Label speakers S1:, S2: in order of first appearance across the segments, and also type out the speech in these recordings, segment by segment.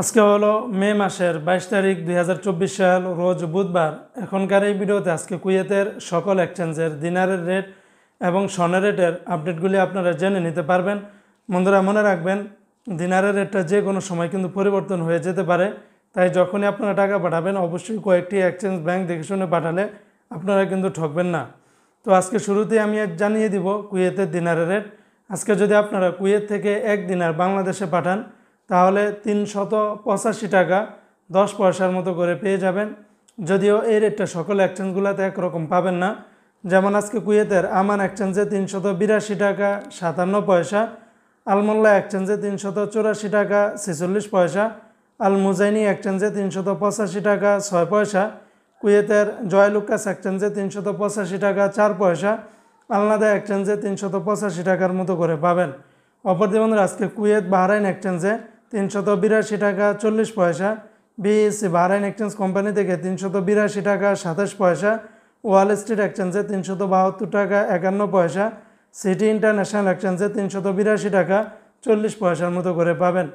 S1: আজকে হলো মে মাসের 22 তারিখ 2024 সাল রোজ বুধবার। এখনকার এই ভিডিওতে আজকে কুয়েতের সকল এক্সচেঞ্জের দিনারের রেট এবং স্বর্ণের রেটের আপডেটগুলি আপনারা জেনে নিতে পারবেন। বন্ধুরা মনে রাখবেন, দিনারের রেটটা যে কোনো সময় কিন্তু পরিবর্তন হয়ে যেতে পারে, তাই যখনই আপনারা টাকা পাঠাবেন অবশ্যই কয়েকটি এক্সচেঞ্জ ব্যাংক দেখে শুনে পাঠালে আপনারা কিন্তু ঠকবেন না। তো আজকে শুরুতেই আমি জানিয়ে দিব কুয়েতের দিনারের রেট। আজকে যদি আপনারা কুয়েত থেকে 1 দিনার বাংলাদেশে পাঠান তাহলে 385 টাকা 10 পয়সার মতো করে পেয়ে যাবেন। যদিও এই রেটটা সকল এক্সচেঞ্জগুলোতে একরকম পাবেন না। যেমন আজকে কুয়েতের আমান এক্সচেঞ্জে 382 টাকা 57 পয়সা, আলমোল্লা এক্সচেঞ্জে 384 টাকা 46 পয়সা, আল মুজাইনি এক্সচেঞ্জে 385 টাকা 6 পয়সা, কুয়েতের জয়লুকাস এক্সচেঞ্জে 385 টাকা 4 পয়সা, আলনাদা এক্সচেঞ্জে 385 টাকার মতো করে পাবেন। অপরদিকে বন্ধুরা আজকে কুয়েত বাহরাইন এক্সচেঞ্জে 382 টাকা 40 পয়সা, বিএসসি বাহরাইন এক্সচেঞ্জ কোম্পানি থেকে 382 টাকা 27 পয়সা, ওয়াল স্ট্রিট এক্সচেঞ্জে 372 টাকা 51 পয়সা, সিটি ইন্টারন্যাশনাল এক্সচেঞ্জে 382 টাকা 40 পয়সার মতো করে পাবেন।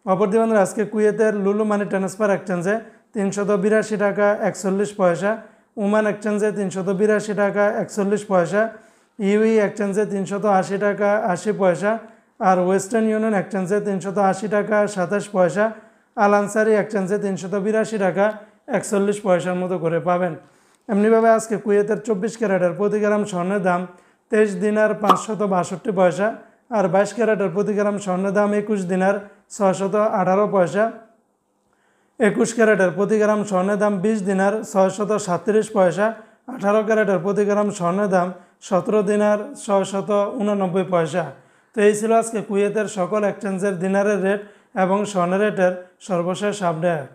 S1: অপরদিকে বন্ধুরা আজকে কুয়েতের লুলু মানি ট্রান্সফার এক্সচেঞ্জে 382 টাকা 41 পয়সা, ওমান এক্সচেঞ্জে 382 টাকা 41 পয়সা, ইউই এক্সচেঞ্জে 380 টাকা 80 পয়সা, আর ওয়েস্টার্ন ইউনিয়ন এক্সচেঞ্জে 380 টাকা 27 পয়সা, আল আনসারি এক্সচেঞ্জে 382 টাকা 41 পয়সার মতো করে পাবেন। এমনিভাবে আজকে কুয়েতের 24 ক্যারেটের প্রতি গ্রাম স্বর্ণের দাম 23 দিনার 562 পয়সা, আর 22 ক্যারেটের প্রতি গ্রাম স্বর্ণের দাম 21 দিনার 618 পয়সা, 21 ক্যারেটের প্রতি গ্রাম স্বর্ণের দাম 20 দিনার 637 পয়সা, 18 ক্যারেটের প্রতি গ্রাম স্বর্ণের দাম 17 দিনার 689 পয়সা। তো এই ছিল আজকে কুয়েতের সকল এক্সচেঞ্জের দিনারের রেট এবং স্বর্ণের রেটের সর্বশেষ আপডেট।